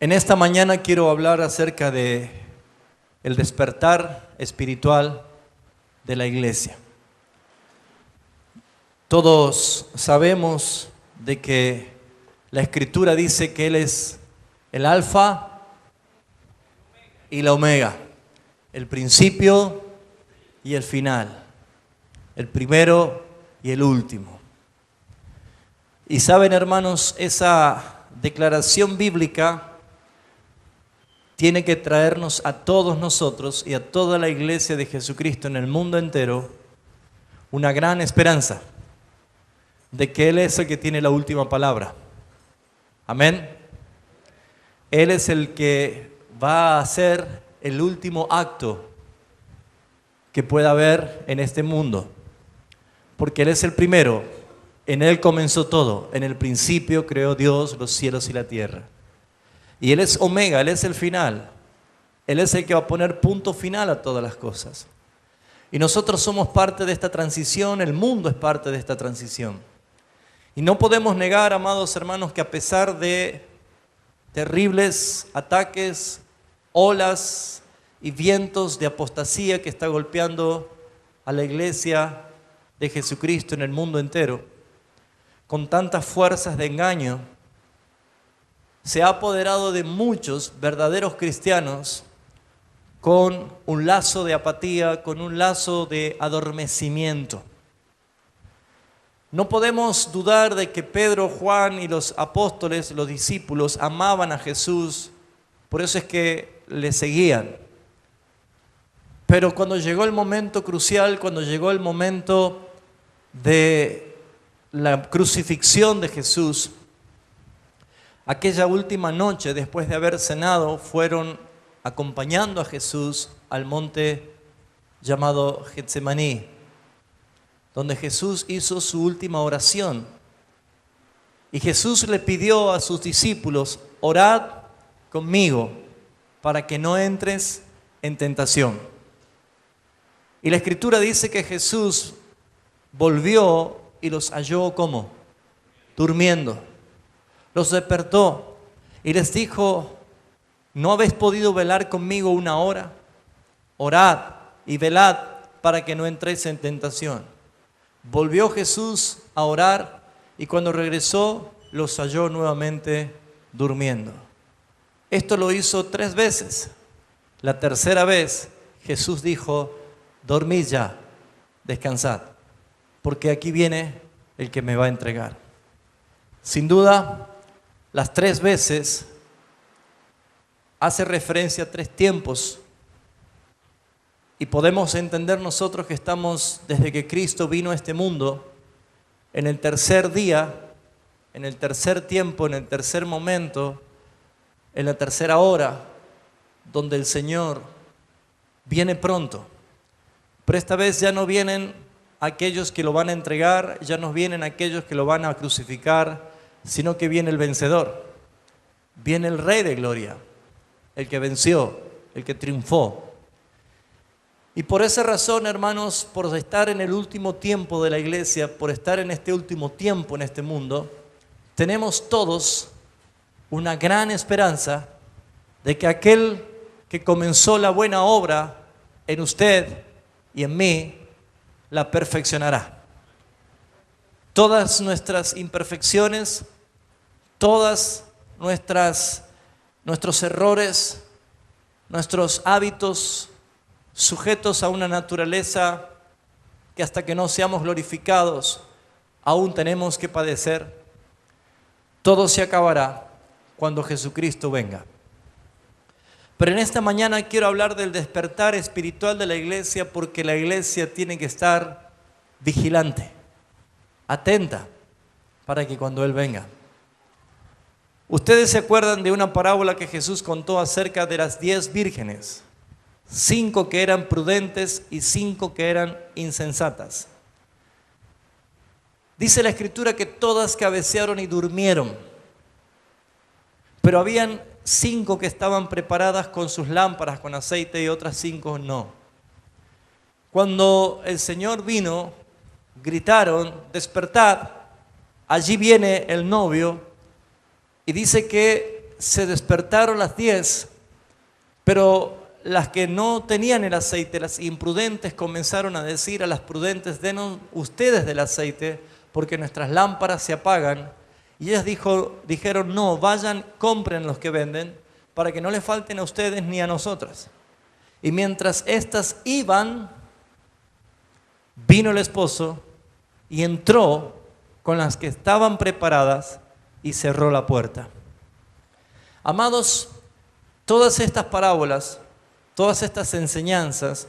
En esta mañana quiero hablar acerca de el despertar espiritual de la iglesia. Todos sabemos de que la Escritura dice que Él es el Alfa y la Omega, el principio y el final, el primero y el último. Y saben, hermanos, esa declaración bíblica tiene que traernos a todos nosotros y a toda la iglesia de Jesucristo en el mundo entero una gran esperanza de que Él es el que tiene la última palabra. Amén. Él es el que va a hacer el último acto que pueda haber en este mundo, porque Él es el primero. En Él comenzó todo. En el principio creó Dios los cielos y la tierra. Y Él es Omega, Él es el final. Él es el que va a poner punto final a todas las cosas. Y nosotros somos parte de esta transición, el mundo es parte de esta transición. Y no podemos negar, amados hermanos, que a pesar de terribles ataques, olas y vientos de apostasía que está golpeando a la iglesia de Jesucristo en el mundo entero, con tantas fuerzas de engaño, se ha apoderado de muchos verdaderos cristianos con un lazo de apatía, con un lazo de adormecimiento. No podemos dudar de que Pedro, Juan y los apóstoles, los discípulos, amaban a Jesús, por eso es que le seguían. Pero cuando llegó el momento crucial, cuando llegó el momento de la crucifixión de Jesús, aquella última noche, después de haber cenado, fueron acompañando a Jesús al monte llamado Getsemaní, donde Jesús hizo su última oración. Y Jesús le pidió a sus discípulos: orad conmigo para que no entres en tentación. Y la Escritura dice que Jesús volvió y los halló ¿cómo? Durmiendo. Los despertó y les dijo: ¿no habéis podido velar conmigo una hora? Orad y velad para que no entréis en tentación. Volvió Jesús a orar y cuando regresó los halló nuevamente durmiendo. Esto lo hizo 3 veces. La tercera vez Jesús dijo: dormid ya, descansad, porque aquí viene el que me va a entregar. Sin duda, las 3 veces hace referencia a 3 tiempos y podemos entender nosotros que estamos, desde que Cristo vino a este mundo, en el tercer día, en el tercer tiempo, en el tercer momento, en la tercera hora, donde el Señor viene pronto. Pero esta vez ya no vienen aquellos que lo van a entregar, ya no vienen aquellos que lo van a crucificar, sino que viene el vencedor, viene el Rey de Gloria, el que venció, el que triunfó. Y por esa razón, hermanos, por estar en el último tiempo de la iglesia, por estar en este último tiempo en este mundo, tenemos todos una gran esperanza de que aquel que comenzó la buena obra en usted y en mí, la perfeccionará. Todas nuestras imperfecciones, todas nuestros errores, nuestros hábitos sujetos a una naturaleza que hasta que no seamos glorificados aún tenemos que padecer, todo se acabará cuando Jesucristo venga. Pero en esta mañana quiero hablar del despertar espiritual de la iglesia, porque la iglesia tiene que estar vigilante, atenta, para que cuando Él venga. Ustedes se acuerdan de una parábola que Jesús contó acerca de las 10 vírgenes, 5 que eran prudentes y 5 que eran insensatas. Dice la Escritura que todas cabecearon y durmieron, pero habían 5 que estaban preparadas con sus lámparas con aceite y otras 5 no. Cuando el Señor vino, gritaron: despertad, allí viene el novio. Y dice que se despertaron las 10, pero las que no tenían el aceite, las imprudentes, comenzaron a decir a las prudentes: denos ustedes del aceite, porque nuestras lámparas se apagan. Y ellas dijeron: no, vayan, compren los que venden, para que no les falten a ustedes ni a nosotras. Y mientras éstas iban, vino el esposo y entró con las que estaban preparadas y cerró la puerta. Amados, todas estas parábolas, todas estas enseñanzas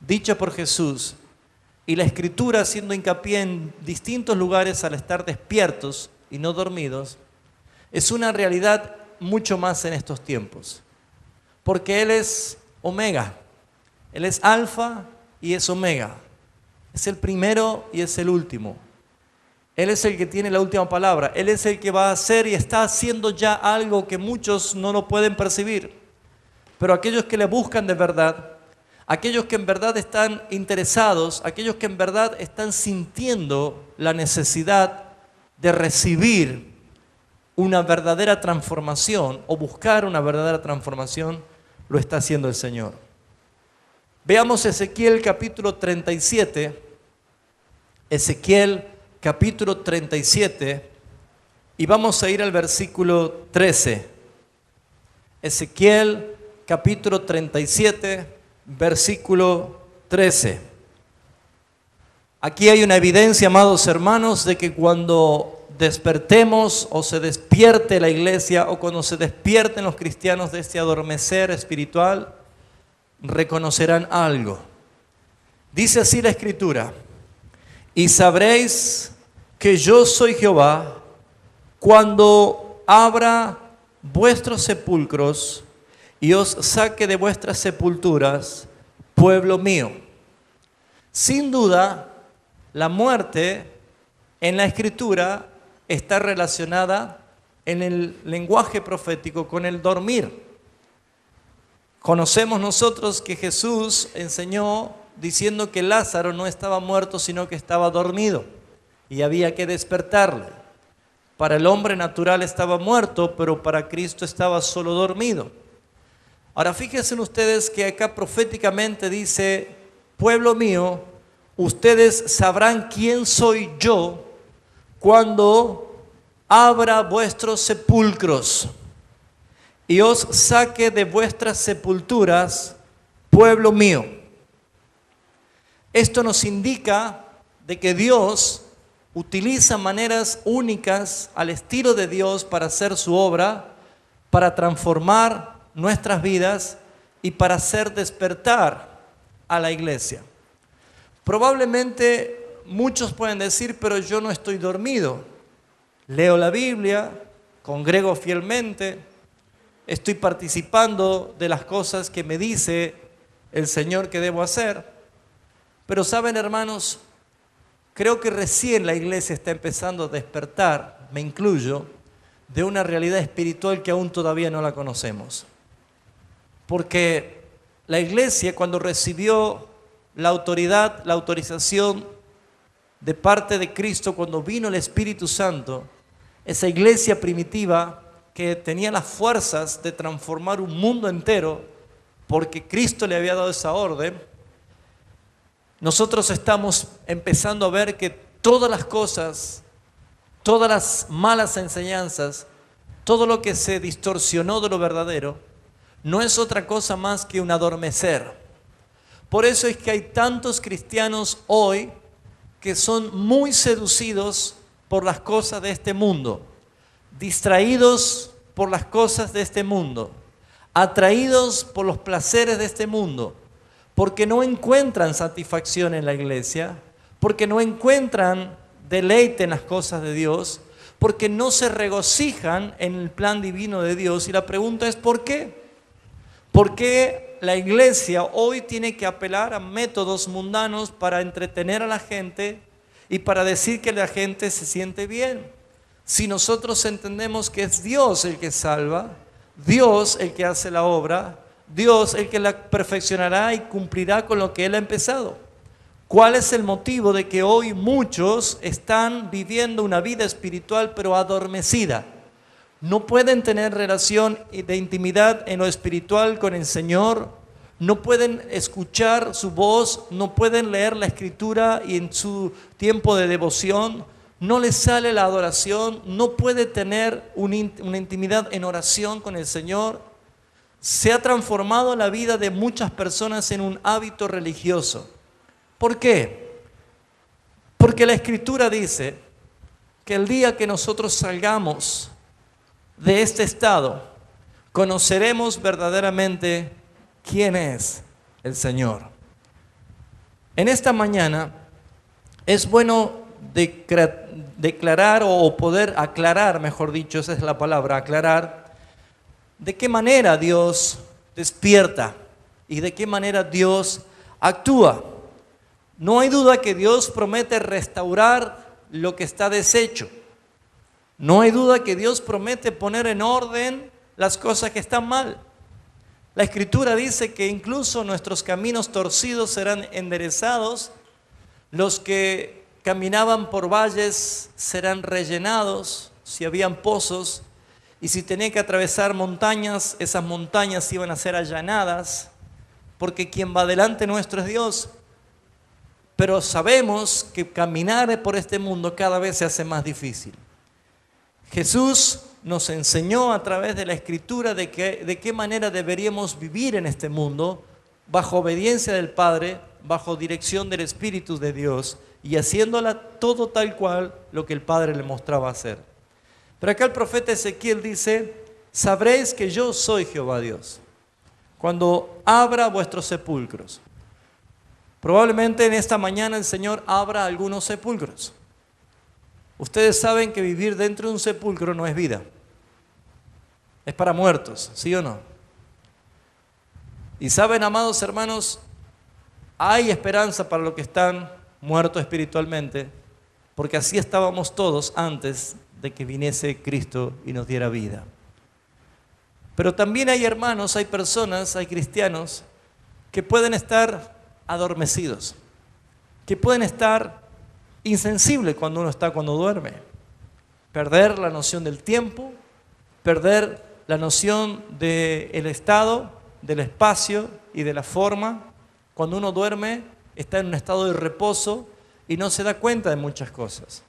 dichas por Jesús y la Escritura haciendo hincapié en distintos lugares al estar despiertos y no dormidos, es una realidad mucho más en estos tiempos. Porque Él es Omega, Él es Alfa y es Omega. Es el primero y es el último. Él es el que tiene la última palabra. Él es el que va a hacer y está haciendo ya algo que muchos no lo pueden percibir. Pero aquellos que le buscan de verdad, aquellos que en verdad están interesados, aquellos que en verdad están sintiendo la necesidad de recibir una verdadera transformación o buscar una verdadera transformación, lo está haciendo el Señor. Veamos Ezequiel capítulo 37. Ezequiel capítulo 37 y vamos a ir al versículo 13. Ezequiel capítulo 37, versículo 13. Aquí hay una evidencia, amados hermanos, de que cuando despertemos o se despierte la iglesia o cuando se despierten los cristianos de este adormecer espiritual, reconocerán algo. Dice así la Escritura: y sabréis que yo soy Jehová cuando abra vuestros sepulcros y os saque de vuestras sepulturas, pueblo mío. Sin duda, la muerte en la Escritura está relacionada en el lenguaje profético con el dormir. Conocemos nosotros que Jesús enseñó diciendo que Lázaro no estaba muerto, sino que estaba dormido y había que despertarle. Para el hombre natural estaba muerto, pero para Cristo estaba solo dormido. Ahora fíjense ustedes que acá proféticamente dice: pueblo mío, ustedes sabrán quién soy yo cuando abra vuestros sepulcros y os saque de vuestras sepulturas, pueblo mío. Esto nos indica de que Dios utiliza maneras únicas al estilo de Dios para hacer su obra, para transformar nuestras vidas y para hacer despertar a la iglesia. Probablemente muchos pueden decir: pero yo no estoy dormido. Leo la Biblia, congrego fielmente, estoy participando de las cosas que me dice el Señor que debo hacer. Pero saben, hermanos, creo que recién la iglesia está empezando a despertar, me incluyo, de una realidad espiritual que aún todavía no la conocemos. Porque la iglesia, cuando recibió la autoridad, la autorización de parte de Cristo, cuando vino el Espíritu Santo, esa iglesia primitiva que tenía las fuerzas de transformar un mundo entero, porque Cristo le había dado esa orden, nosotros estamos empezando a ver que todas las cosas, todas las malas enseñanzas, todo lo que se distorsionó de lo verdadero, no es otra cosa más que un adormecer. Por eso es que hay tantos cristianos hoy que son muy seducidos por las cosas de este mundo, distraídos por las cosas de este mundo, atraídos por los placeres de este mundo, porque no encuentran satisfacción en la iglesia, porque no encuentran deleite en las cosas de Dios, porque no se regocijan en el plan divino de Dios. Y la pregunta es: ¿por qué? ¿Por qué la iglesia hoy tiene que apelar a métodos mundanos para entretener a la gente y para decir que la gente se siente bien? Si nosotros entendemos que es Dios el que salva, Dios el que hace la obra, Dios el que la perfeccionará y cumplirá con lo que Él ha empezado. ¿Cuál es el motivo de que hoy muchos están viviendo una vida espiritual pero adormecida? no pueden tener relación de intimidad en lo espiritual con el Señor, no pueden escuchar su voz, no pueden leer la Escritura y en su tiempo de devoción no les sale la adoración, no puede tener una intimidad en oración con el Señor. Se ha transformado la vida de muchas personas en un hábito religioso. ¿Por qué? Porque la Escritura dice que el día que nosotros salgamos de este estado, conoceremos verdaderamente quién es el Señor. En esta mañana es bueno declarar o poder aclarar, mejor dicho, esa es la palabra, aclarar, de qué manera Dios despierta y de qué manera Dios actúa. No hay duda que Dios promete restaurar lo que está deshecho. No hay duda que Dios promete poner en orden las cosas que están mal. La Escritura dice que incluso nuestros caminos torcidos serán enderezados, los que caminaban por valles serán rellenados, si habían pozos, y si tenían que atravesar montañas, esas montañas iban a ser allanadas, porque quien va delante nuestro es Dios. Pero sabemos que caminar por este mundo cada vez se hace más difícil. Jesús nos enseñó a través de la Escritura de qué manera deberíamos vivir en este mundo, bajo obediencia del Padre, bajo dirección del Espíritu de Dios, y haciéndola todo tal cual lo que el Padre le mostraba hacer. Pero acá el profeta Ezequiel dice: sabréis que yo soy Jehová Dios, cuando abra vuestros sepulcros. Probablemente en esta mañana el Señor abra algunos sepulcros. Ustedes saben que vivir dentro de un sepulcro no es vida. Es para muertos, ¿sí o no? Y saben, amados hermanos, hay esperanza para los que están muertos espiritualmente, porque así estábamos todos antes de que viniese Cristo y nos diera vida. Pero también hay hermanos, hay personas, hay cristianos que pueden estar adormecidos, que pueden estar insensibles cuando duerme, perder la noción del tiempo, perder la noción del estado, del espacio y de la forma. Cuando uno duerme está en un estado de reposo y no se da cuenta de muchas cosas.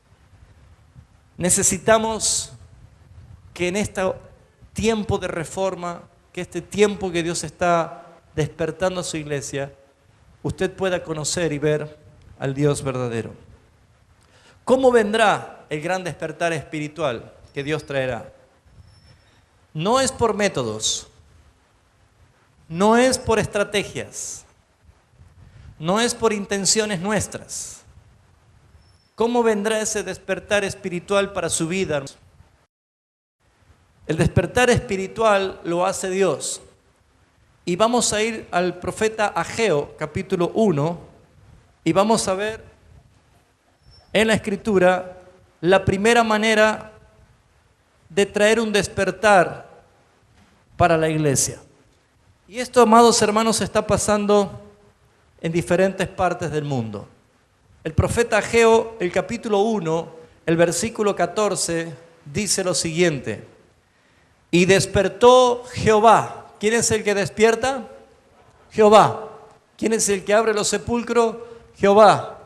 Necesitamos que en este tiempo de reforma, que este tiempo que Dios está despertando a su iglesia, usted pueda conocer y ver al Dios verdadero. ¿Cómo vendrá el gran despertar espiritual que Dios traerá? No es por métodos, no es por estrategias, no es por intenciones nuestras. ¿Cómo vendrá ese despertar espiritual para su vida? El despertar espiritual lo hace Dios. Y vamos a ir al profeta Ageo, capítulo 1, y vamos a ver en la Escritura la primera manera de traer un despertar para la iglesia. Y esto, amados hermanos, está pasando en diferentes partes del mundo. El profeta Ageo, el capítulo 1, el versículo 14, dice lo siguiente: y despertó Jehová. ¿Quién es el que despierta? Jehová. ¿Quién es el que abre los sepulcros? Jehová.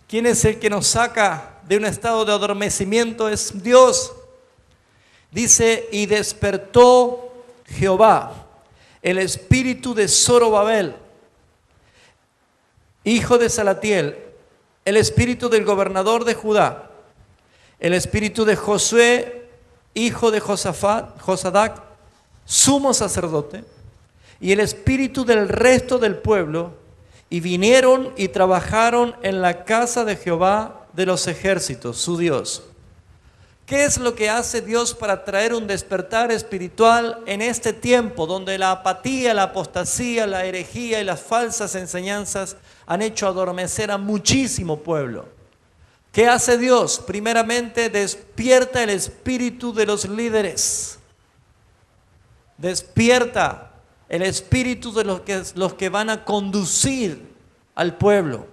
¿Quién es el que nos saca de un estado de adormecimiento? Es Dios. Dice: y despertó Jehová el espíritu de Zorobabel, hijo de Salatiel, el espíritu del gobernador de Judá, el espíritu de Josué, hijo de Josadac, sumo sacerdote, y el espíritu del resto del pueblo, y vinieron y trabajaron en la casa de Jehová de los ejércitos, su Dios. ¿Qué es lo que hace Dios para traer un despertar espiritual en este tiempo donde la apatía, la apostasía, la herejía y las falsas enseñanzas han hecho adormecer a muchísimo pueblo? ¿Qué hace Dios? Primeramente, despierta el espíritu de los líderes. Despierta el espíritu de los que van a conducir al pueblo.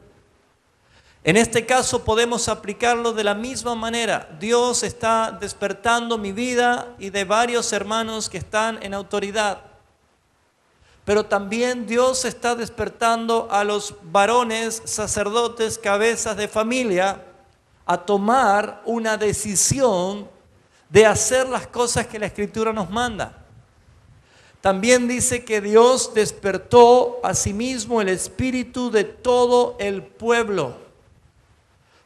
En este caso podemos aplicarlo de la misma manera. Dios está despertando mi vida y de varios hermanos que están en autoridad. Pero también Dios está despertando a los varones, sacerdotes, cabezas de familia, a tomar una decisión de hacer las cosas que la Escritura nos manda. También dice que Dios despertó a sí mismo el espíritu de todo el pueblo.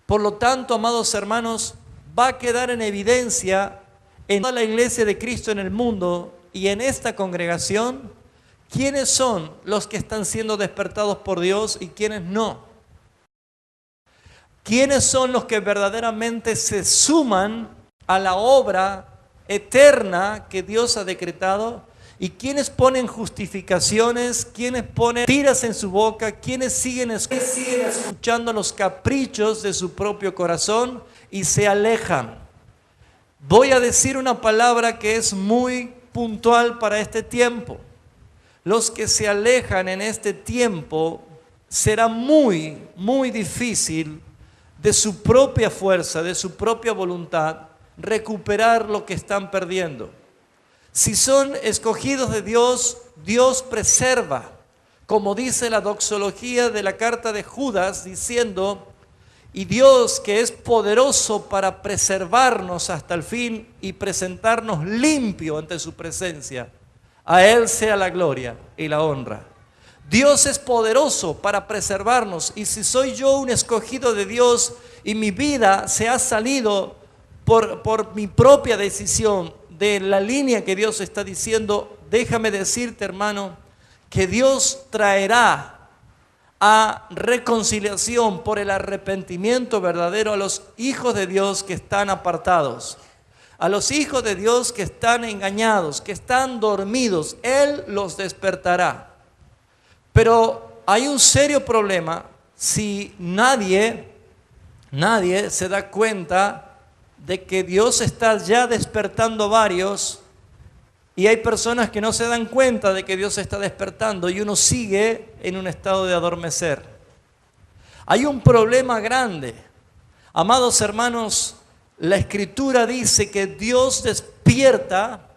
Por lo tanto, amados hermanos, va a quedar en evidencia en toda la iglesia de Cristo en el mundo y en esta congregación, quiénes son los que están siendo despertados por Dios y quiénes no. Quiénes son los que verdaderamente se suman a la obra eterna que Dios ha decretado y quienes ponen justificaciones, quienes ponen tiras en su boca, quienes siguen escuchando los caprichos de su propio corazón y se alejan. Voy a decir una palabra que es muy puntual para este tiempo. Los que se alejan en este tiempo será muy, muy difícil de su propia fuerza, de su propia voluntad, recuperar lo que están perdiendo. Si son escogidos de Dios, Dios preserva, como dice la doxología de la carta de Judas, diciendo, y Dios que es poderoso para preservarnos hasta el fin y presentarnos limpio ante su presencia, a Él sea la gloria y la honra. Dios es poderoso para preservarnos y si soy yo un escogido de Dios y mi vida se ha salido por mi propia decisión de la línea que Dios está diciendo, déjame decirte, hermano, que Dios traerá a reconciliación por el arrepentimiento verdadero a los hijos de Dios que están apartados, a los hijos de Dios que están engañados, que están dormidos. Él los despertará. Pero hay un serio problema si nadie se da cuenta de que Dios está ya despertando varios y hay personas que no se dan cuenta de que Dios está despertando y uno sigue en un estado de adormecer. Hay un problema grande. Amados hermanos, la Escritura dice que Dios despierta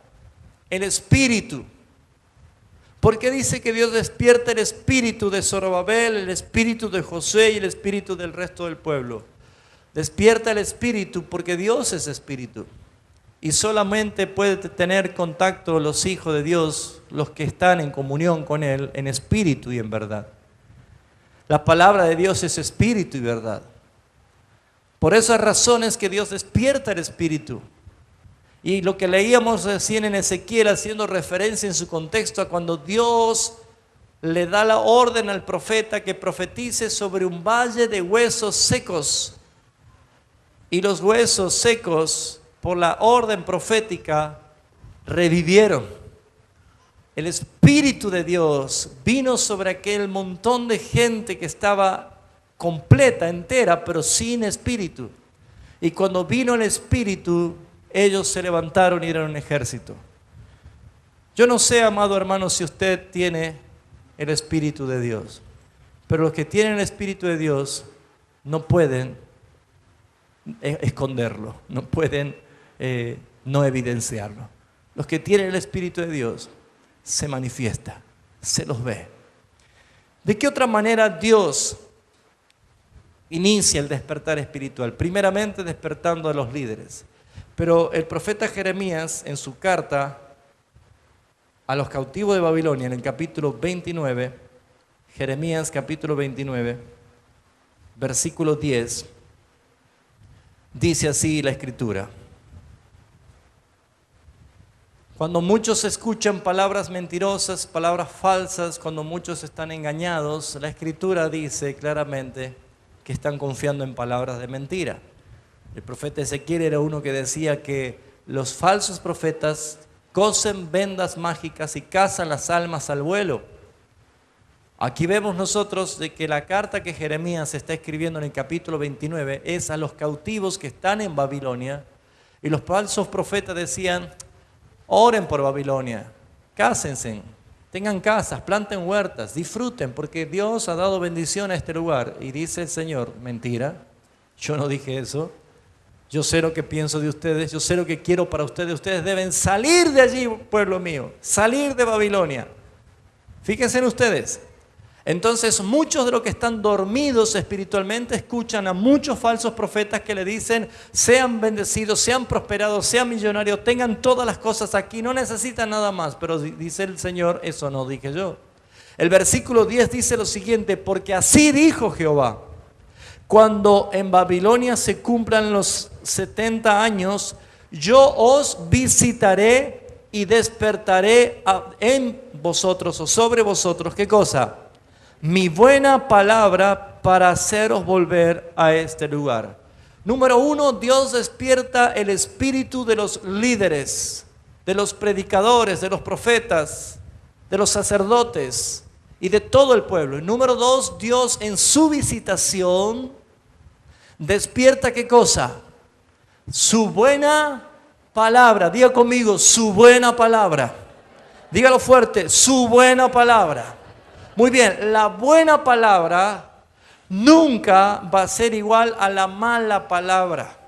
el espíritu. ¿Por qué dice que Dios despierta el espíritu de Zorobabel, el espíritu de Josué y el espíritu del resto del pueblo? Despierta el espíritu porque Dios es espíritu y solamente puede tener contacto los hijos de Dios, los que están en comunión con Él, en espíritu y en verdad. La palabra de Dios es espíritu y verdad. Por esas razones que Dios despierta el espíritu. Y lo que leíamos recién en Ezequiel, haciendo referencia en su contexto a cuando Dios le da la orden al profeta que profetice sobre un valle de huesos secos. Y los huesos secos, por la orden profética, revivieron. El Espíritu de Dios vino sobre aquel montón de gente que estaba completa, entera, pero sin espíritu. Y cuando vino el Espíritu, ellos se levantaron y eran un ejército. Yo no sé, amado hermano, si usted tiene el Espíritu de Dios, pero los que tienen el Espíritu de Dios no pueden esconderlo, no pueden no evidenciarlo. Los que tienen el Espíritu de Dios se manifiesta, se los ve. ¿De qué otra manera Dios inicia el despertar espiritual? Primeramente despertando a los líderes. Pero el profeta Jeremías en su carta a los cautivos de Babilonia, en el capítulo 29, Jeremías capítulo 29, versículo 10, dice así la Escritura: cuando muchos escuchan palabras mentirosas, palabras falsas, cuando muchos están engañados, la Escritura dice claramente que están confiando en palabras de mentira. El profeta Ezequiel era uno que decía que los falsos profetas cosen vendas mágicas y cazan las almas al vuelo. Aquí vemos nosotros de que la carta que Jeremías está escribiendo en el capítulo 29 es a los cautivos que están en Babilonia, y los falsos profetas decían: oren por Babilonia, cásense, tengan casas, planten huertas, disfruten, porque Dios ha dado bendición a este lugar. Y dice el Señor, mentira, yo no dije eso. Yo sé lo que pienso de ustedes, yo sé lo que quiero para ustedes. Ustedes deben salir de allí, pueblo mío, salir de Babilonia. Fíjense en ustedes. Entonces muchos de los que están dormidos espiritualmente escuchan a muchos falsos profetas que le dicen: sean bendecidos, sean prosperados, sean millonarios, tengan todas las cosas aquí, no necesitan nada más. Pero dice el Señor, eso no dije yo. El versículo 10 dice lo siguiente: porque así dijo Jehová, cuando en Babilonia se cumplan los 70 años, yo os visitaré y despertaré en vosotros o sobre vosotros, ¿qué cosa? Mi buena palabra para haceros volver a este lugar. Número 1, Dios despierta el espíritu de los líderes, de los predicadores, de los profetas, de los sacerdotes y de todo el pueblo. Y número 2, Dios en su visitación despierta ¿qué cosa? Su buena palabra. Diga conmigo, su buena palabra. Dígalo fuerte, su buena palabra. Muy bien, la buena palabra nunca va a ser igual a la mala palabra.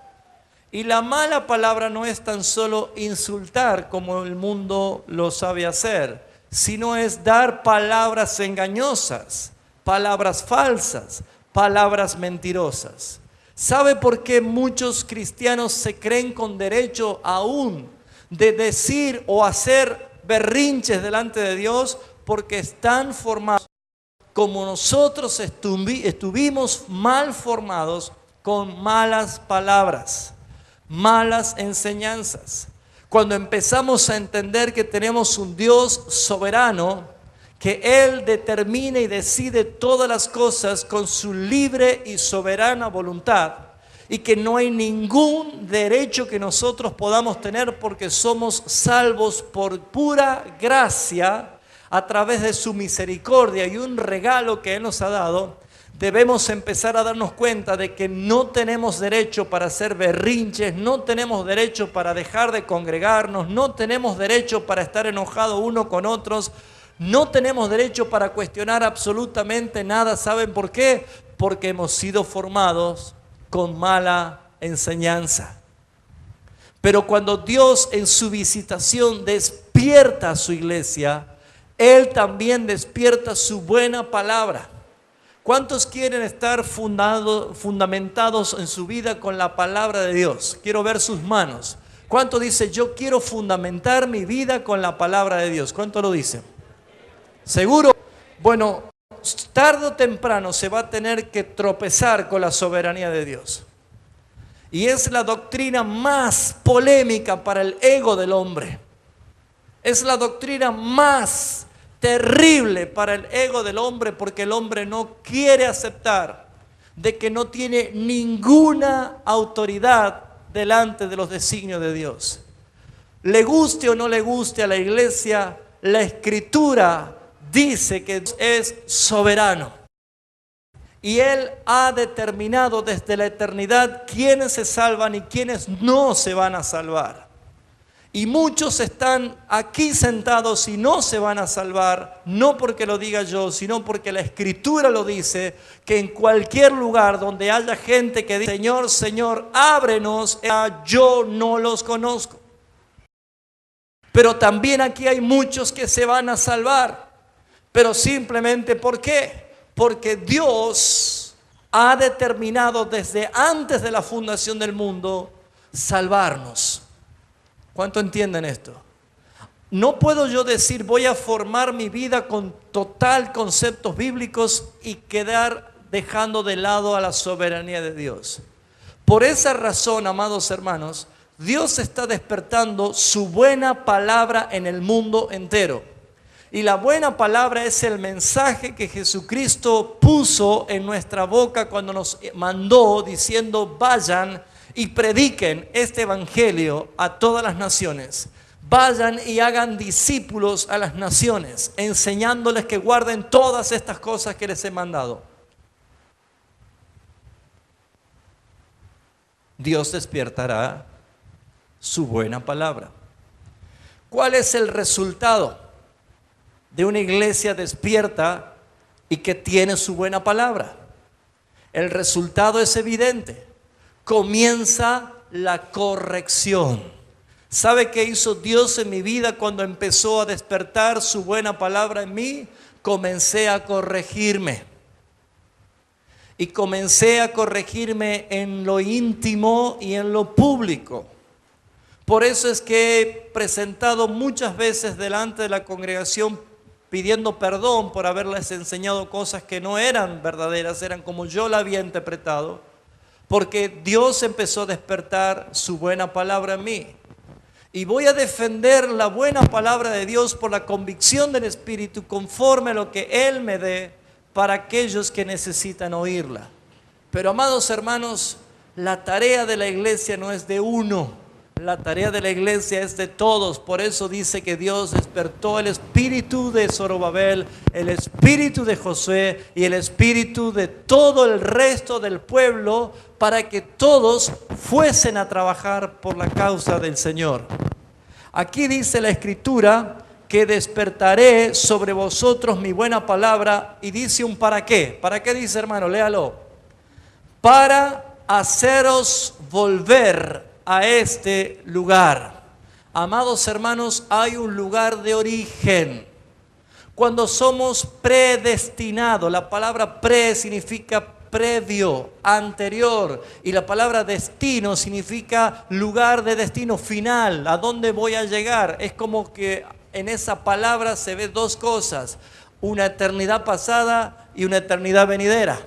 Y la mala palabra no es tan solo insultar como el mundo lo sabe hacer, sino es dar palabras engañosas, palabras falsas, palabras mentirosas. ¿Sabe por qué muchos cristianos se creen con derecho aún de decir o hacer berrinches delante de Dios? Porque están formados como nosotros estuvimos mal formados con malas palabras, malas enseñanzas. Cuando empezamos a entender que tenemos un Dios soberano, que Él determina y decide todas las cosas con su libre y soberana voluntad, y que no hay ningún derecho que nosotros podamos tener porque somos salvos por pura gracia, a través de su misericordia y un regalo que Él nos ha dado, debemos empezar a darnos cuenta de que no tenemos derecho para hacer berrinches, no tenemos derecho para dejar de congregarnos, no tenemos derecho para estar enojados uno con otros, no tenemos derecho para cuestionar absolutamente nada. ¿Saben por qué? Porque hemos sido formados con mala enseñanza. Pero cuando Dios en su visitación despierta a su iglesia, Él también despierta su buena palabra. ¿Cuántos quieren estar fundamentados en su vida con la palabra de Dios? Quiero ver sus manos. ¿Cuánto dice, yo quiero fundamentar mi vida con la palabra de Dios? ¿Cuánto lo dice? ¿Seguro? Bueno, tarde o temprano se va a tener que tropezar con la soberanía de Dios. Y es la doctrina más polémica para el ego del hombre. Es la doctrina más terrible para el ego del hombre, porque el hombre no quiere aceptar de que no tiene ninguna autoridad delante de los designios de Dios. Le guste o no le guste a la iglesia, la Escritura dice que Dios es soberano. Y Él ha determinado desde la eternidad quiénes se salvan y quiénes no se van a salvar. Y muchos están aquí sentados y no se van a salvar, no porque lo diga yo, sino porque la Escritura lo dice, que en cualquier lugar donde haya gente que dice, Señor, Señor, ábrenos, yo no los conozco. Pero también aquí hay muchos que se van a salvar, pero simplemente ¿por qué? Porque Dios ha determinado desde antes de la fundación del mundo salvarnos. ¿Cuánto entienden esto? No puedo yo decir voy a formar mi vida con total conceptos bíblicos y quedar dejando de lado a la soberanía de Dios. Por esa razón, amados hermanos, Dios está despertando su buena palabra en el mundo entero. Y la buena palabra es el mensaje que Jesucristo puso en nuestra boca cuando nos mandó diciendo vayan y prediquen este evangelio a todas las naciones. Vayan y hagan discípulos a las naciones, enseñándoles que guarden todas estas cosas que les he mandado. Dios despertará su buena palabra. ¿Cuál es el resultado de una iglesia despierta y que tiene su buena palabra? El resultado es evidente. Comienza la corrección. ¿Sabe qué hizo Dios en mi vida cuando empezó a despertar su buena palabra en mí? Comencé a corregirme. Y comencé a corregirme en lo íntimo y en lo público. Por eso es que he presentado muchas veces delante de la congregación pidiendo perdón por haberles enseñado cosas que no eran verdaderas, eran como yo la había interpretado, porque Dios empezó a despertar su buena palabra en mí. Y voy a defender la buena palabra de Dios por la convicción del Espíritu, conforme a lo que Él me dé para aquellos que necesitan oírla. Pero, amados hermanos, la tarea de la iglesia no es de uno. La tarea de la iglesia es de todos. Por eso dice que Dios despertó el espíritu de Zorobabel, el espíritu de Josué y el espíritu de todo el resto del pueblo, para que todos fuesen a trabajar por la causa del Señor. Aquí dice la Escritura que despertaré sobre vosotros mi buena palabra, y dice un para qué. ¿Para qué dice, hermano? Léalo. Para haceros volver a este lugar. Amados hermanos, hay un lugar de origen. Cuando somos predestinados, la palabra pre significa previo, anterior, y la palabra destino significa lugar de destino final, a dónde voy a llegar. Es como que en esa palabra se ve dos cosas, una eternidad pasada y una eternidad venidera.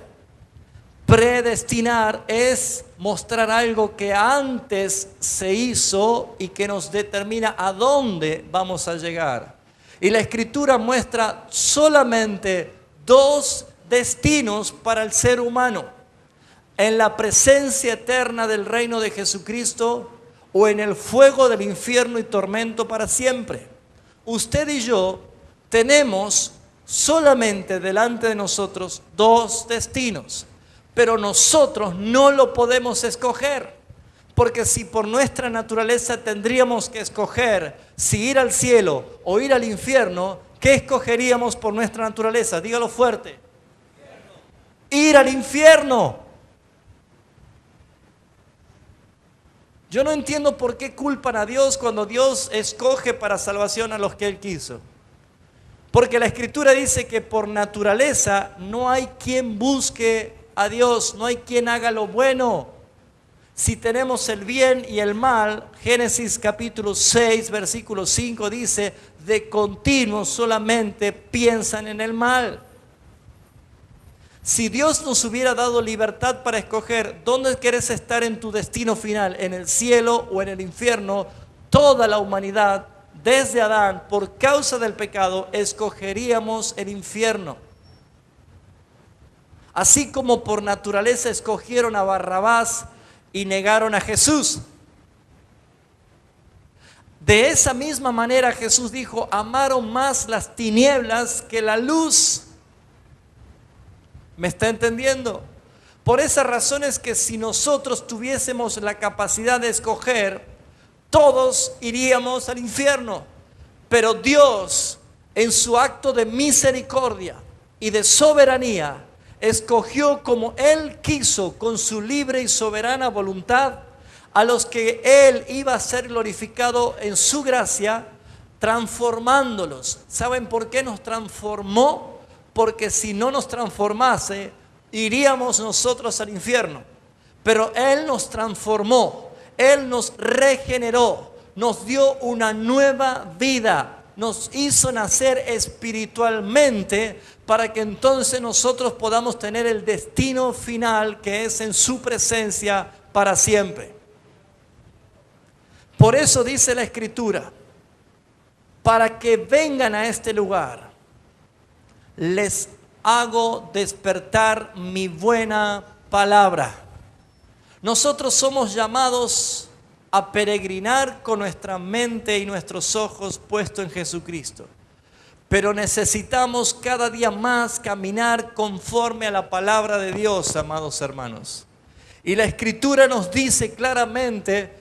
Predestinar es mostrar algo que antes se hizo y que nos determina a dónde vamos a llegar. Y la Escritura muestra solamente dos destinos para el ser humano: en la presencia eterna del reino de Jesucristo o en el fuego del infierno y tormento para siempre. Usted y yo tenemos solamente delante de nosotros dos destinos. Pero nosotros no lo podemos escoger, porque si por nuestra naturaleza tendríamos que escoger si ir al cielo o ir al infierno, ¿qué escogeríamos por nuestra naturaleza? Dígalo fuerte. Ir al infierno. Yo no entiendo por qué culpan a Dios cuando Dios escoge para salvación a los que Él quiso. Porque la Escritura dice que por naturaleza no hay quien busque a Dios, no hay quien haga lo bueno. Si tenemos el bien y el mal, Génesis capítulo 6, versículo 5 dice, de continuo solamente piensan en el mal. Si Dios nos hubiera dado libertad para escoger dónde quieres estar en tu destino final, en el cielo o en el infierno, toda la humanidad, desde Adán, por causa del pecado, escogeríamos el infierno. Así como por naturaleza escogieron a Barrabás y negaron a Jesús. De esa misma manera Jesús dijo, amaron más las tinieblas que la luz. ¿Me está entendiendo? Por esa razón es que si nosotros tuviésemos la capacidad de escoger, todos iríamos al infierno. Pero Dios, en su acto de misericordia y de soberanía, escogió como Él quiso, con su libre y soberana voluntad, a los que Él iba a ser glorificado en su gracia, transformándolos. ¿Saben por qué nos transformó? Porque si no nos transformase, iríamos nosotros al infierno. Pero Él nos transformó, Él nos regeneró, nos dio una nueva vida, nos hizo nacer espiritualmente para que entonces nosotros podamos tener el destino final que es en su presencia para siempre. Por eso dice la Escritura, para que vengan a este lugar, les hago despertar mi buena palabra. Nosotros somos llamados a peregrinar con nuestra mente y nuestros ojos puestos en Jesucristo. Pero necesitamos cada día más caminar conforme a la palabra de Dios, amados hermanos. Y la Escritura nos dice claramente,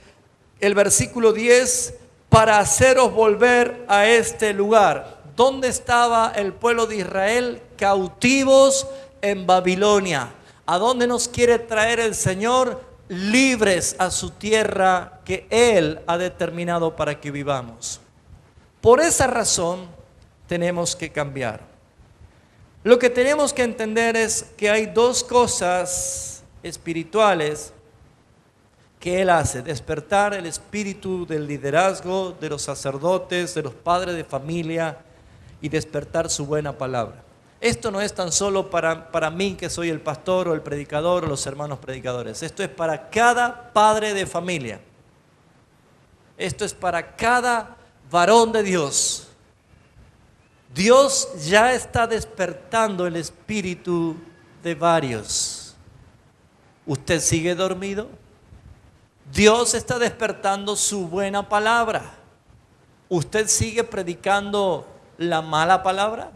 el versículo 10, para haceros volver a este lugar. ¿Dónde estaba el pueblo de Israel? Cautivos en Babilonia. ¿A dónde nos quiere traer el Señor? Libres a su tierra que Él ha determinado para que vivamos. Por esa razón tenemos que cambiar. Lo que tenemos que entender es que hay dos cosas espirituales que Él hace: despertar el espíritu del liderazgo de los sacerdotes, de los padres de familia, y despertar su buena palabra. Esto no es tan solo para mí, que soy el pastor o el predicador o los hermanos predicadores. Esto es para cada padre de familia. Esto es para cada varón de Dios. Dios ya está despertando el espíritu de varios. ¿Usted sigue dormido? Dios está despertando su buena palabra. ¿Usted sigue predicando la mala palabra?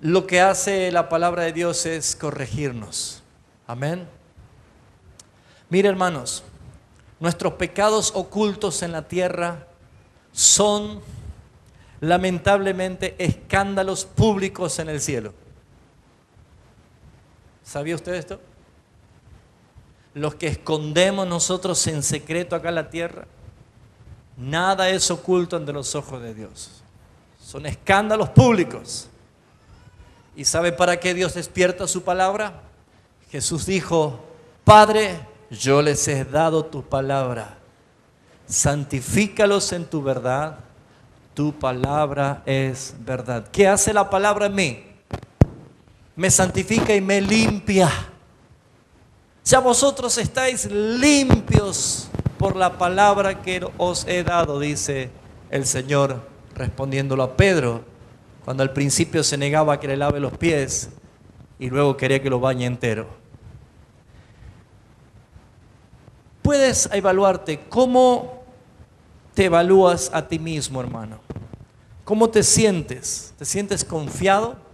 Lo que hace la palabra de Dios es corregirnos. Amén. Mire, hermanos, nuestros pecados ocultos en la tierra son lamentablemente escándalos públicos en el cielo. ¿Sabía usted esto? Los que escondemos nosotros en secreto acá en la tierra, nada es oculto ante los ojos de Dios. Son escándalos públicos. ¿Y sabe para qué Dios despierta su palabra? Jesús dijo: Padre, yo les he dado tu palabra. Santifícalos en tu verdad. Tu palabra es verdad. ¿Qué hace la palabra en mí? Me santifica y me limpia. Ya vosotros estáis limpios por la palabra que os he dado, dice el Señor, respondiéndolo a Pedro, cuando al principio se negaba a que le lave los pies y luego quería que lo bañe entero. Puedes evaluarte. ¿Cómo te evalúas a ti mismo, hermano? ¿Cómo te sientes? ¿Te sientes confiado?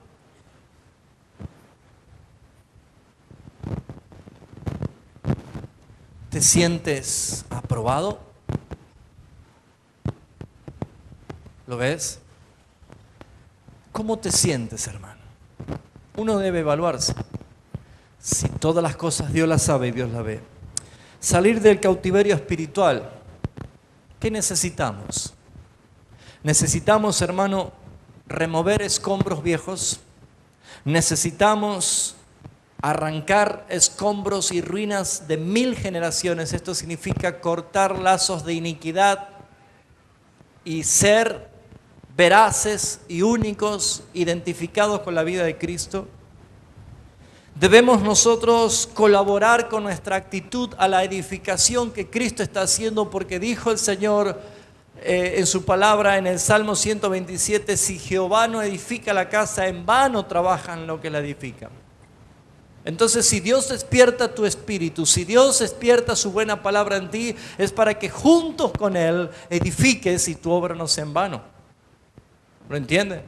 ¿Te sientes aprobado? ¿Lo ves? ¿Cómo te sientes, hermano? Uno debe evaluarse. Si todas las cosas Dios las sabe y Dios las ve. Salir del cautiverio espiritual. ¿Qué necesitamos? Necesitamos, hermano, remover escombros viejos. Necesitamos arrancar escombros y ruinas de 1000 generaciones. Esto significa cortar lazos de iniquidad y ser veraces y únicos, identificados con la vida de Cristo. Debemos nosotros colaborar con nuestra actitud a la edificación que Cristo está haciendo, porque dijo el Señor en su palabra en el Salmo 127, si Jehová no edifica la casa, en vano trabajan los que la edifican. Entonces, si Dios despierta tu espíritu, si Dios despierta su buena palabra en ti, es para que juntos con Él edifiques y tu obra no sea en vano. ¿Lo entiende?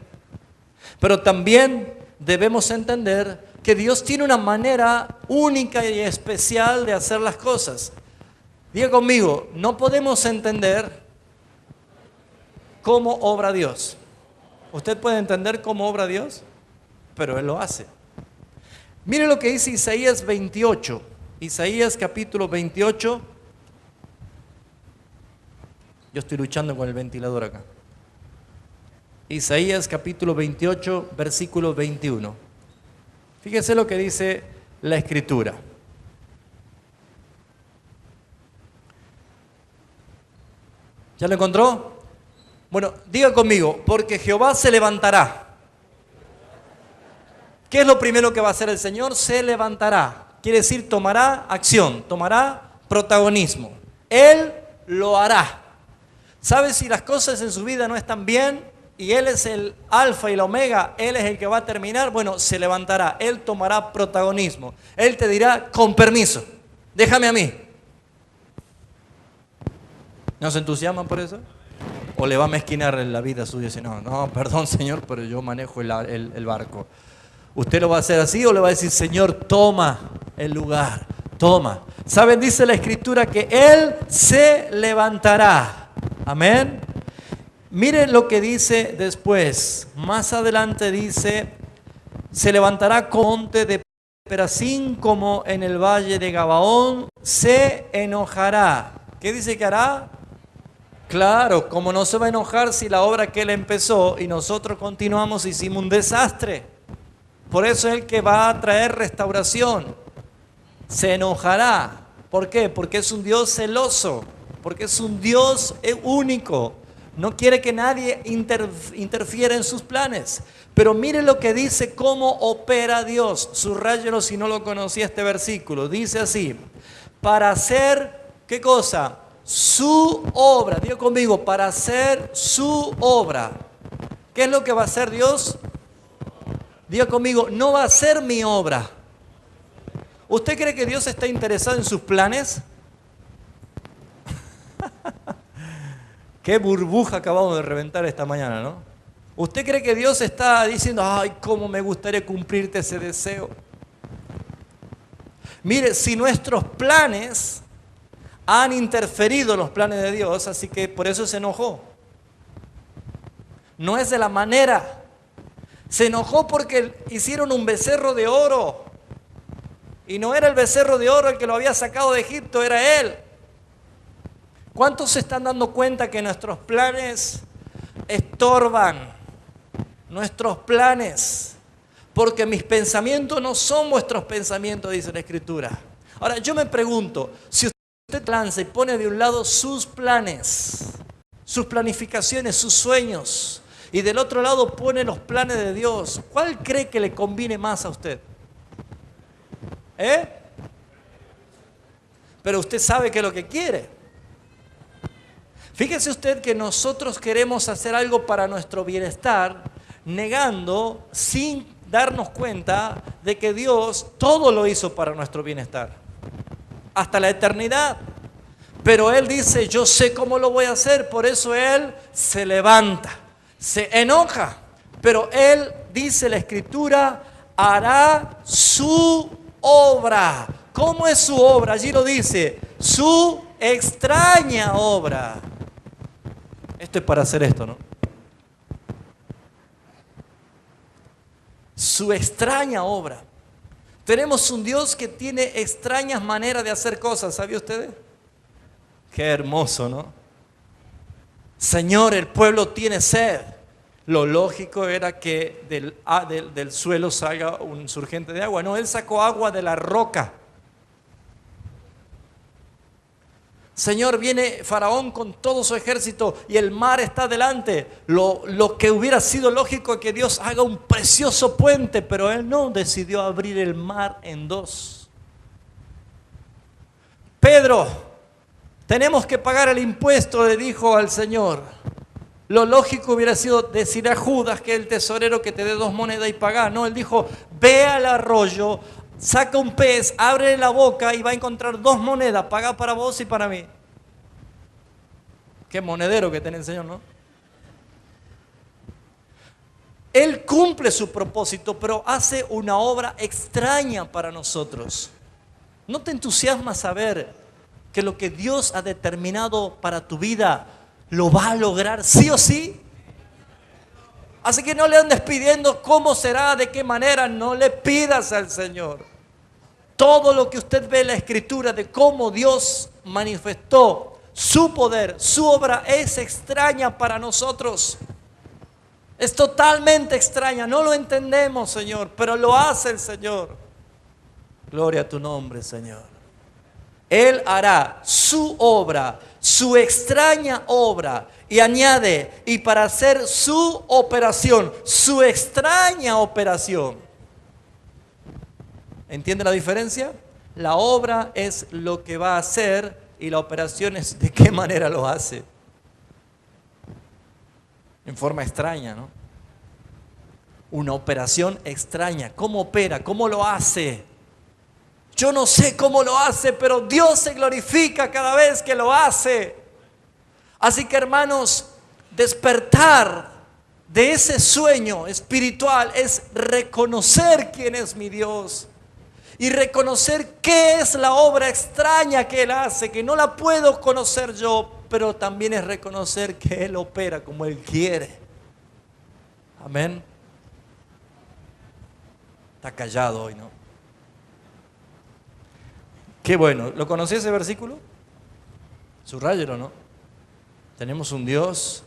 Pero también debemos entender que Dios tiene una manera única y especial de hacer las cosas. Diga conmigo, no podemos entender cómo obra Dios. ¿Usted puede entender cómo obra Dios? Pero Él lo hace. Mire lo que dice Isaías 28. Isaías capítulo 28. Yo estoy luchando con el ventilador acá. Isaías capítulo 28, versículo 21. Fíjese lo que dice la Escritura. ¿Ya lo encontró? Bueno, diga conmigo, porque Jehová se levantará. ¿Qué es lo primero que va a hacer el Señor? Se levantará. Quiere decir, tomará acción, tomará protagonismo. Él lo hará. ¿Sabe si las cosas en su vida no están bien y Él es el alfa y la omega, Él es el que va a terminar? Bueno, se levantará, Él tomará protagonismo. Él te dirá, con permiso, déjame a mí. ¿No se entusiasman por eso? ¿O le va a mezquinar en la vida suya y dice, no, perdón Señor, pero yo manejo el barco? ¿Usted lo va a hacer así o le va a decir, Señor, toma el lugar, Toma. ¿Saben? Dice la Escritura que Él se levantará. Amén. Miren lo que dice después. Más adelante dice, se levantará con monte de Perazín como en el valle de Gabaón, se enojará. ¿Qué dice que hará? Claro, como no se va a enojar si la obra que Él empezó y nosotros continuamos, hicimos un desastre. Por eso es el que va a traer restauración. Se enojará. ¿Por qué? Porque es un Dios celoso, porque es un Dios único. No quiere que nadie interfiera en sus planes. Pero mire lo que dice, cómo opera Dios. Subrayelo si no lo conocía este versículo. Dice así, para hacer, ¿qué cosa? Su obra. Diga conmigo, para hacer su obra. ¿Qué es lo que va a hacer Dios? Diga conmigo, no va a ser mi obra. ¿Usted cree que Dios está interesado en sus planes? Qué burbuja acabamos de reventar esta mañana, ¿no? ¿Usted cree que Dios está diciendo, ay, cómo me gustaría cumplirte ese deseo? Mire, si nuestros planes han interferido en los planes de Dios, así que por eso se enojó. No es de la manera. Se enojó porque hicieron un becerro de oro. Y no era el becerro de oro el que lo había sacado de Egipto, era Él. ¿Cuántos se están dando cuenta que nuestros planes estorban? Nuestros planes. Porque mis pensamientos no son vuestros pensamientos, dice la Escritura. Ahora, yo me pregunto, si usted lanza y pone de un lado sus planes, sus planificaciones, sus sueños, y del otro lado pone los planes de Dios, ¿cuál cree que le conviene más a usted? Pero usted sabe qué es lo que quiere. Fíjese usted que nosotros queremos hacer algo para nuestro bienestar, negando, sin darnos cuenta de que Dios todo lo hizo para nuestro bienestar, hasta la eternidad. Pero Él dice, yo sé cómo lo voy a hacer, por eso Él se levanta, se enoja, pero Él, dice la Escritura, hará su obra. ¿Cómo es su obra? Allí lo dice, su extraña obra. Esto es para hacer esto, ¿no? Su extraña obra. Tenemos un Dios que tiene extrañas maneras de hacer cosas, ¿sabía usted? Qué hermoso, ¿no? Señor, el pueblo tiene sed. Lo lógico era que del suelo salga un surgente de agua. No, Él sacó agua de la roca. Señor, viene Faraón con todo su ejército y el mar está delante. Lo que hubiera sido lógico es que Dios haga un precioso puente, pero Él no, decidió abrir el mar en dos. Pedro, tenemos que pagar el impuesto, le dijo al Señor. Lo lógico hubiera sido decir a Judas, que es el tesorero, que te dé 2 monedas y paga. No, él dijo, ve al arroyo, saca un pez, abre la boca y va a encontrar 2 monedas, paga para vos y para mí. Qué monedero que tiene el Señor, ¿no? Él cumple su propósito, pero hace una obra extraña para nosotros. ¿No te entusiasma saber que lo que Dios ha determinado para tu vida lo va a lograr sí o sí? Así que no le andes pidiendo cómo será, de qué manera, no le pidas al Señor. Todo lo que usted ve en la Escritura de cómo Dios manifestó su poder, su obra es extraña para nosotros. Es totalmente extraña, no lo entendemos, Señor, pero lo hace el Señor. Gloria a tu nombre, Señor. Él hará su obra, su extraña obra, y añade, y para hacer su operación, su extraña operación. ¿Entiende la diferencia? La obra es lo que va a hacer y la operación es de qué manera lo hace. En forma extraña, ¿no? Una operación extraña. ¿Cómo opera? ¿Cómo lo hace? Yo no sé cómo lo hace, pero Dios se glorifica cada vez que lo hace. Así que, hermanos, despertar de ese sueño espiritual es reconocer quién es mi Dios. y reconocer qué es la obra extraña que Él hace, que no la puedo conocer yo, pero también es reconocer que Él opera como Él quiere. Amén. Está callado hoy, ¿no? Qué bueno. ¿Lo conocí ese versículo? Subrayelo, ¿no? Tenemos un Dios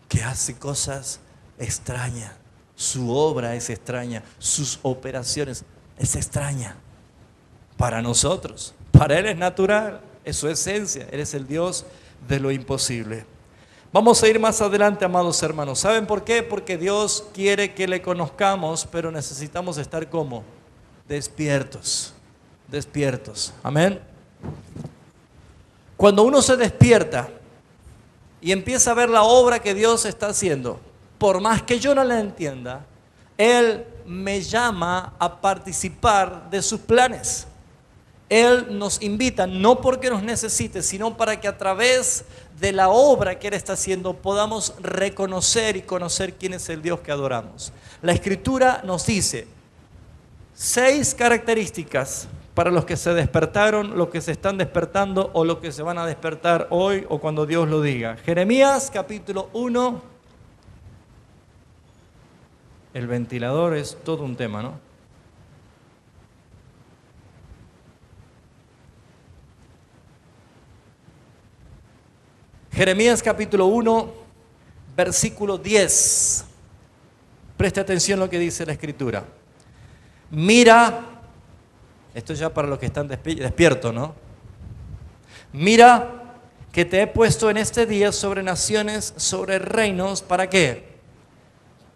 que hace cosas extrañas. Su obra es extraña. Sus operaciones es extraña. Para nosotros. Para Él es natural. Es su esencia. Él es el Dios de lo imposible. Vamos a ir más adelante, amados hermanos. ¿Saben por qué? Porque Dios quiere que le conozcamos, pero necesitamos estar ¿cómo? Despiertos. Despiertos. Amén. Cuando uno se despierta y empieza a ver la obra que Dios está haciendo, por más que yo no la entienda, Él me llama a participar de sus planes. Él nos invita, no porque nos necesite, sino para que a través de la obra que Él está haciendo podamos reconocer y conocer quién es el Dios que adoramos. La Escritura nos dice 6 características para los que se despertaron, los que se están despertando o los que se van a despertar hoy o cuando Dios lo diga. Jeremías capítulo 1. El ventilador es todo un tema, ¿no? Jeremías capítulo 1, versículo 10. Preste atención a lo que dice la Escritura. Mira, esto ya para los que están despiertos, ¿no? Mira que te he puesto en este día sobre naciones, sobre reinos, ¿para qué?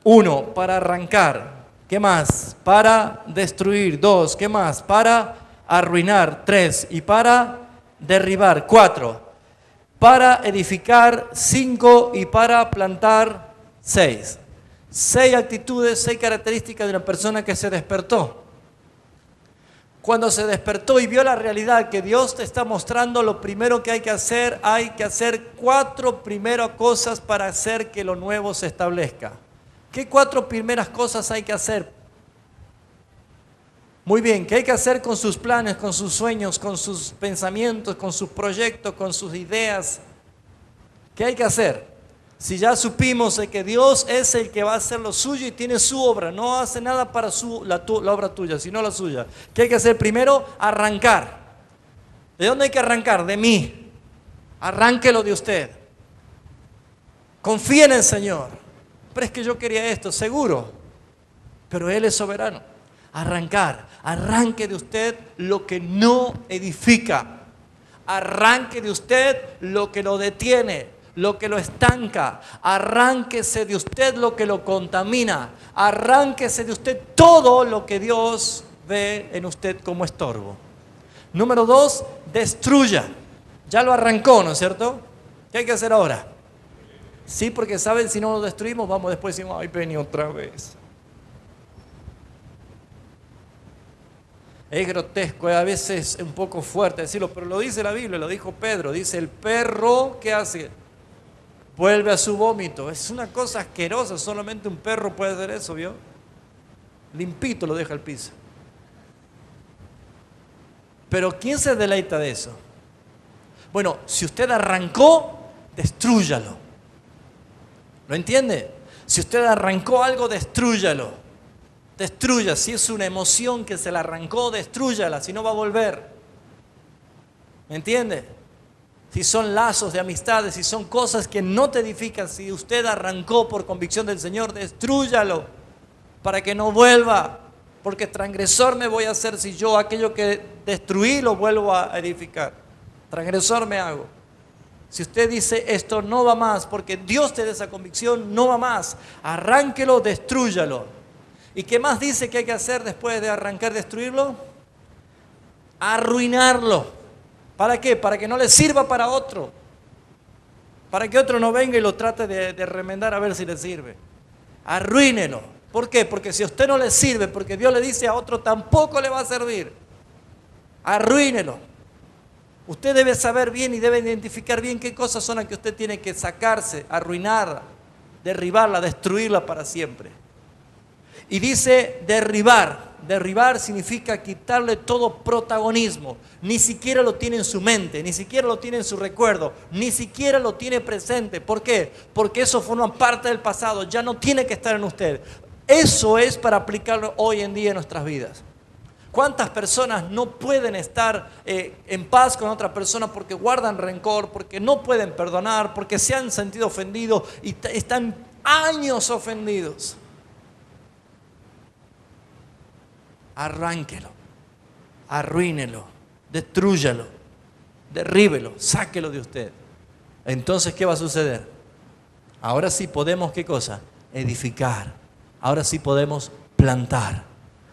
1, para arrancar. ¿Qué más? Para destruir. 2, ¿qué más? Para arruinar. 3, y para derribar. 4, para edificar. 5, y para plantar. 6. 6 actitudes, 6 características de una persona que se despertó. Cuando se despertó y vio la realidad que Dios te está mostrando, lo primero que hay que hacer 4 primeras cosas para hacer que lo nuevo se establezca. ¿Qué 4 primeras cosas hay que hacer? Muy bien, ¿qué hay que hacer con sus planes, con sus sueños, con sus pensamientos, con sus proyectos, con sus ideas? ¿Qué hay que hacer? Si ya supimos de que Dios es el que va a hacer lo suyo y tiene su obra, no hace nada para la obra tuya, sino la suya. ¿Qué hay que hacer primero? Arrancar. ¿De dónde hay que arrancar? De mí. Arránquelo de usted. Confíe en el Señor. Pero es que yo quería esto, seguro. Pero Él es soberano. Arrancar. Arranque de usted lo que no edifica. Arranque de usted lo que lo detiene, lo que lo estanca. Arránquese de usted lo que lo contamina. Arránquese de usted todo lo que Dios ve en usted como estorbo. Número 2, destruya. Ya lo arrancó, ¿no es cierto? ¿Qué hay que hacer ahora? Sí, porque saben, si no lo destruimos, vamos después y decimos, ay, Penny, otra vez. Es grotesco, a veces es un poco fuerte decirlo, pero lo dice la Biblia, lo dijo Pedro. Dice, el perro, ¿qué hace? Vuelve a su vómito. Es una cosa asquerosa, solamente un perro puede hacer eso, ¿vio? Limpito lo deja al piso. Pero ¿quién se deleita de eso? Bueno, si usted arrancó, destrúyalo. ¿Lo entiende? Si usted arrancó algo, destrúyalo. Destruya. Si es una emoción que se la arrancó, destrúyala, si no va a volver. ¿Me entiende? Si son lazos de amistades, si son cosas que no te edifican, si usted arrancó por convicción del Señor, destrúyalo para que no vuelva. Porque transgresor me voy a hacer si yo aquello que destruí lo vuelvo a edificar. Transgresor me hago. Si usted dice esto no va más, porque Dios te da esa convicción, no va más. Arránquelo, destrúyalo. ¿Y qué más dice que hay que hacer después de arrancar, destruirlo? Arruinarlo. ¿Para qué? Para que no le sirva para otro. Para que otro no venga y lo trate de remendar a ver si le sirve. Arruínelo. ¿Por qué? Porque si a usted no le sirve, porque Dios le dice a otro, tampoco le va a servir. Arruínelo. Usted debe saber bien y debe identificar bien qué cosas son las que usted tiene que sacarse, arruinarla, derribarla, destruirla para siempre. Y dice derribar. Derribar significa quitarle todo protagonismo. Ni siquiera lo tiene en su mente, ni siquiera lo tiene en su recuerdo, ni siquiera lo tiene presente. ¿Por qué? Porque eso forma parte del pasado, ya no tiene que estar en usted. Eso es para aplicarlo hoy en día en nuestras vidas. ¿Cuántas personas no pueden estar en paz con otra persona porque guardan rencor, porque no pueden perdonar, porque se han sentido ofendidos y están años ofendidos? Arránquelo, arruínelo, destrúyalo, derríbelo, sáquelo de usted. Entonces, ¿qué va a suceder? Ahora sí podemos, ¿qué cosa? Edificar. Ahora sí podemos plantar.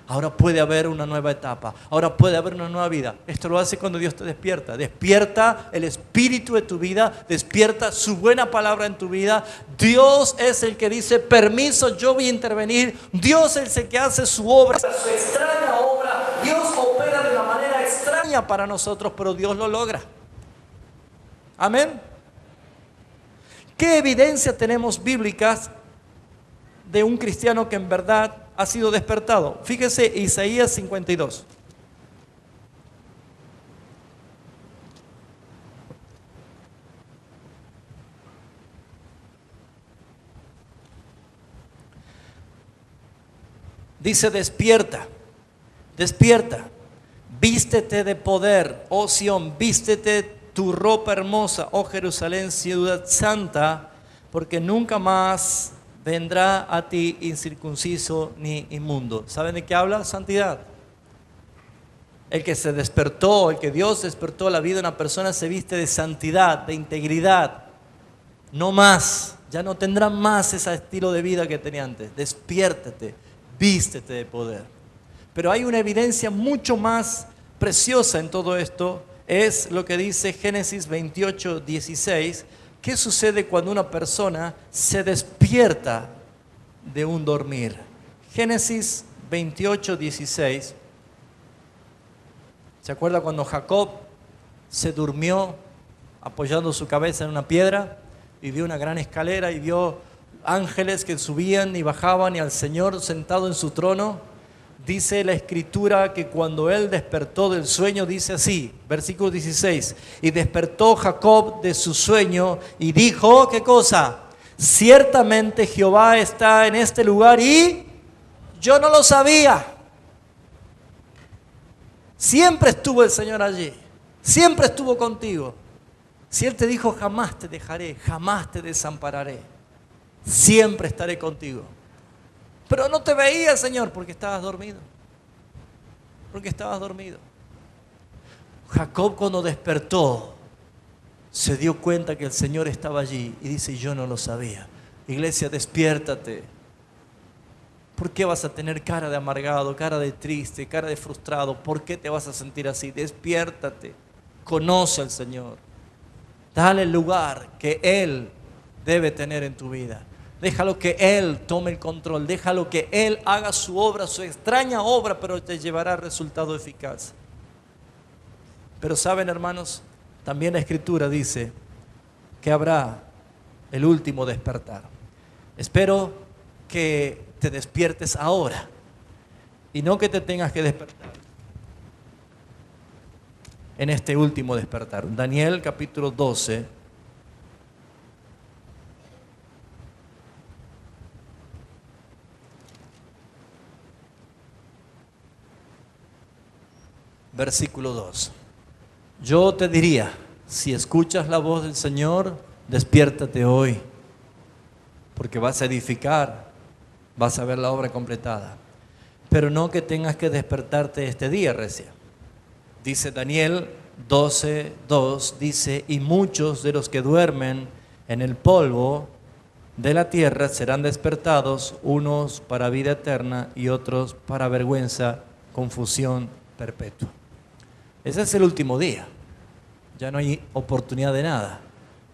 Ahora puede haber una nueva etapa. Ahora puede haber una nueva vida. Esto lo hace cuando Dios te despierta. Despierta el espíritu de tu vida. Despierta su buena palabra en tu vida. Dios es el que dice, permiso, yo voy a intervenir. Dios es el que hace su obra, su extraña obra. Dios opera de una manera extraña para nosotros, pero Dios lo logra. Amén. ¿Qué evidencia tenemos bíblicas de un cristiano que en verdad ha sido despertado? Fíjese, Isaías 52. Dice, despierta, despierta, vístete de poder, oh Sión, vístete tu ropa hermosa, oh Jerusalén, ciudad santa, porque nunca más vendrá a ti incircunciso ni inmundo. ¿Saben de qué habla? Santidad. El que se despertó, el que Dios despertó a la vida de una persona se viste de santidad, de integridad. No más, ya no tendrá más ese estilo de vida que tenía antes. Despiértate, vístete de poder. Pero hay una evidencia mucho más preciosa en todo esto. Es lo que dice Génesis 28, 16. ¿Qué sucede cuando una persona se despierta de un dormir? Génesis 28, 16. ¿Se acuerda cuando Jacob se durmió apoyando su cabeza en una piedra y vio una gran escalera y vio ángeles que subían y bajaban y al Señor sentado en su trono? Dice la Escritura que cuando él despertó del sueño, dice así, versículo 16, y despertó Jacob de su sueño y dijo, ¿qué cosa? Ciertamente Jehová está en este lugar y yo no lo sabía. Siempre estuvo el Señor allí, siempre estuvo contigo. Si Él te dijo, jamás te dejaré, jamás te desampararé, siempre estaré contigo. Pero no te veía, Señor, porque estabas dormido. Porque estabas dormido. Jacob cuando despertó, se dio cuenta que el Señor estaba allí y dice, yo no lo sabía. Iglesia, despiértate. ¿Por qué vas a tener cara de amargado, cara de triste, cara de frustrado? ¿Por qué te vas a sentir así? Despiértate. Conoce al Señor. Dale el lugar que Él debe tener en tu vida. Déjalo que Él tome el control, déjalo que Él haga su obra, su extraña obra, pero te llevará resultado eficaz. Pero saben, hermanos, también la Escritura dice que habrá el último despertar. Espero que te despiertes ahora y no que te tengas que despertar en este último despertar. Daniel capítulo 12. Versículo 2. Yo te diría, si escuchas la voz del Señor, despiértate hoy, porque vas a edificar, vas a ver la obra completada. Pero no que tengas que despertarte este día recién. Dice Daniel 12:2, dice, y muchos de los que duermen en el polvo de la tierra serán despertados, unos para vida eterna y otros para vergüenza, confusión perpetua. Ese es el último día. Ya no hay oportunidad de nada.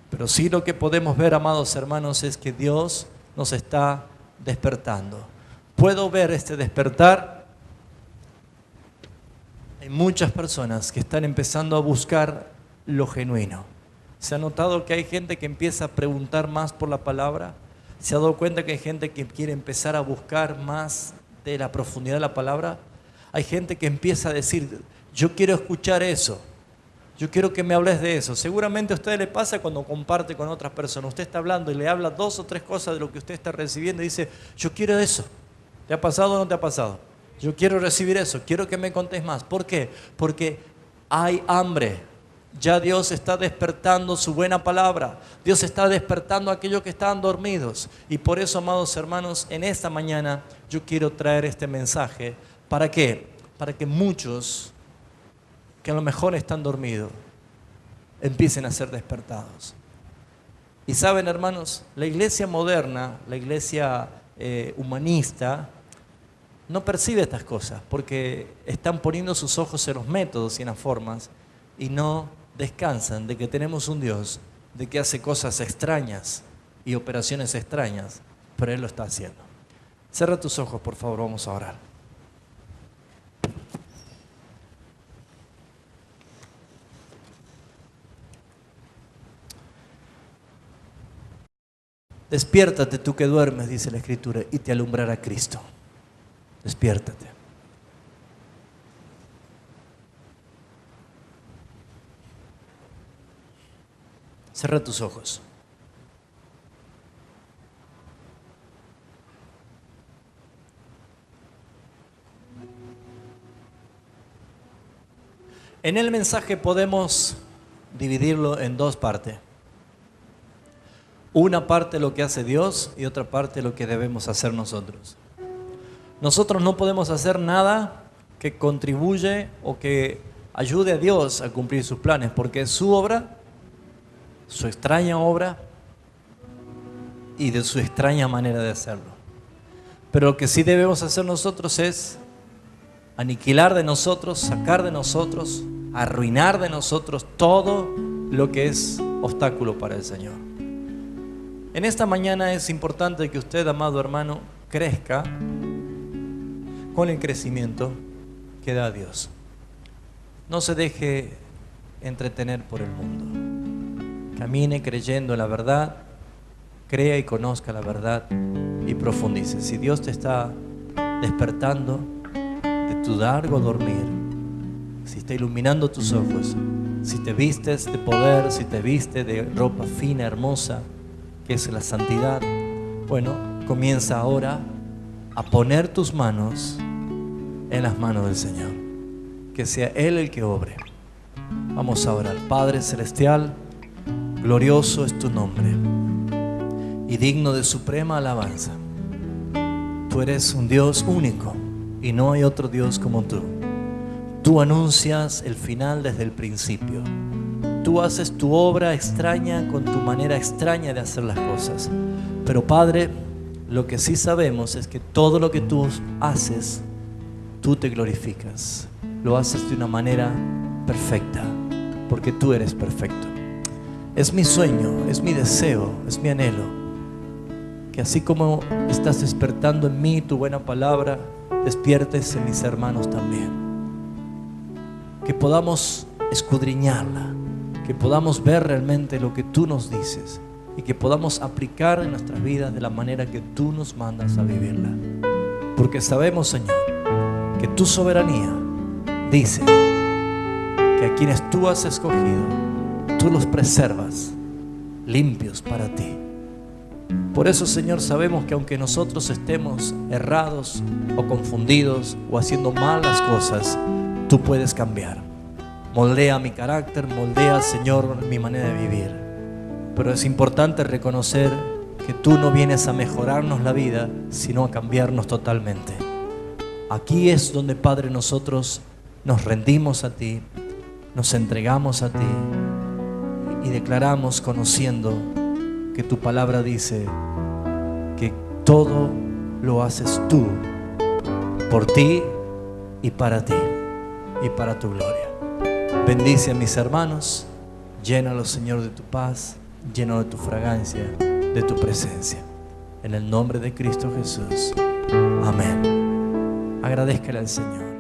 Pero sí lo que podemos ver, amados hermanos, es que Dios nos está despertando. Puedo ver este despertar en muchas personas que están empezando a buscar lo genuino. ¿Se ha notado que hay gente que empieza a preguntar más por la palabra? ¿Se ha dado cuenta que hay gente que quiere empezar a buscar más de la profundidad de la palabra, hay gente que empieza a decir, yo quiero escuchar eso, yo quiero que me hables de eso. Seguramente a usted le pasa cuando comparte con otras personas. Usted está hablando y le habla 2 o 3 cosas de lo que usted está recibiendo y dice, yo quiero eso. ¿Te ha pasado o no te ha pasado? Yo quiero recibir eso, quiero que me contes más. ¿Por qué? Porque hay hambre. Ya Dios está despertando su buena palabra. Dios está despertando a aquellos que estaban dormidos. Y por eso, amados hermanos, en esta mañana yo quiero traer este mensaje. ¿Para qué? Para que muchos que a lo mejor están dormidos empiecen a ser despertados. Y saben, hermanos, la iglesia moderna, la iglesia humanista, no percibe estas cosas porque están poniendo sus ojos en los métodos y en las formas y no descansan de que tenemos un Dios de que hace cosas extrañas y operaciones extrañas, pero Él lo está haciendo. Cierra tus ojos, por favor, vamos a orar. Despiértate tú que duermes, dice la Escritura, y te alumbrará Cristo. Despiértate. Cierra tus ojos. En el mensaje podemos dividirlo en 2 partes. Una parte lo que hace Dios y otra parte lo que debemos hacer nosotros. Nosotros no podemos hacer nada que contribuye o que ayude a Dios a cumplir sus planes, porque es su obra, su extraña obra y de su extraña manera de hacerlo. Pero lo que sí debemos hacer nosotros es aniquilar de nosotros, sacar de nosotros, arruinar de nosotros todo lo que es obstáculo para el Señor. En esta mañana es importante que usted, amado hermano, crezca con el crecimiento que da Dios. No se deje entretener por el mundo. Camine creyendo en la verdad, crea y conozca la verdad y profundice. Si Dios te está despertando de tu largo dormir, si está iluminando tus ojos, si te vistes de poder, si te viste de ropa fina, hermosa, que es la santidad, bueno, comienza ahora a poner tus manos en las manos del Señor. Que sea Él el que obre. Vamos a orar. Padre Celestial, glorioso es tu nombre y digno de suprema alabanza. Tú eres un Dios único y no hay otro Dios como tú. Tú anuncias el final desde el principio. Tú haces tu obra extraña con tu manera extraña de hacer las cosas. Pero Padre, lo que sí sabemos es que todo lo que tú haces, tú te glorificas. Lo haces de una manera perfecta, porque tú eres perfecto. Es mi sueño, es mi deseo, es mi anhelo, que así como estás despertando en mí tu buena palabra, despiertes en mis hermanos también. Que podamos escudriñarla, que podamos ver realmente lo que tú nos dices y que podamos aplicar en nuestras vidas de la manera que tú nos mandas a vivirla. Porque sabemos, Señor, que tu soberanía dice que a quienes tú has escogido, tú los preservas limpios para ti. Por eso, Señor, sabemos que aunque nosotros estemos errados o confundidos o haciendo mal las cosas, tú puedes cambiar. Moldea mi carácter, moldea, Señor, mi manera de vivir. Pero es importante reconocer que tú no vienes a mejorarnos la vida, sino a cambiarnos totalmente. Aquí es donde, Padre, nosotros nos rendimos a ti, nos entregamos a ti y declaramos, conociendo que tu palabra dice que todo lo haces tú, por ti y para ti y para tu gloria. Bendice a mis hermanos, llénalos, Señor, de tu paz, lleno de tu fragancia, de tu presencia. En el nombre de Cristo Jesús. Amén. Agradézcale al Señor.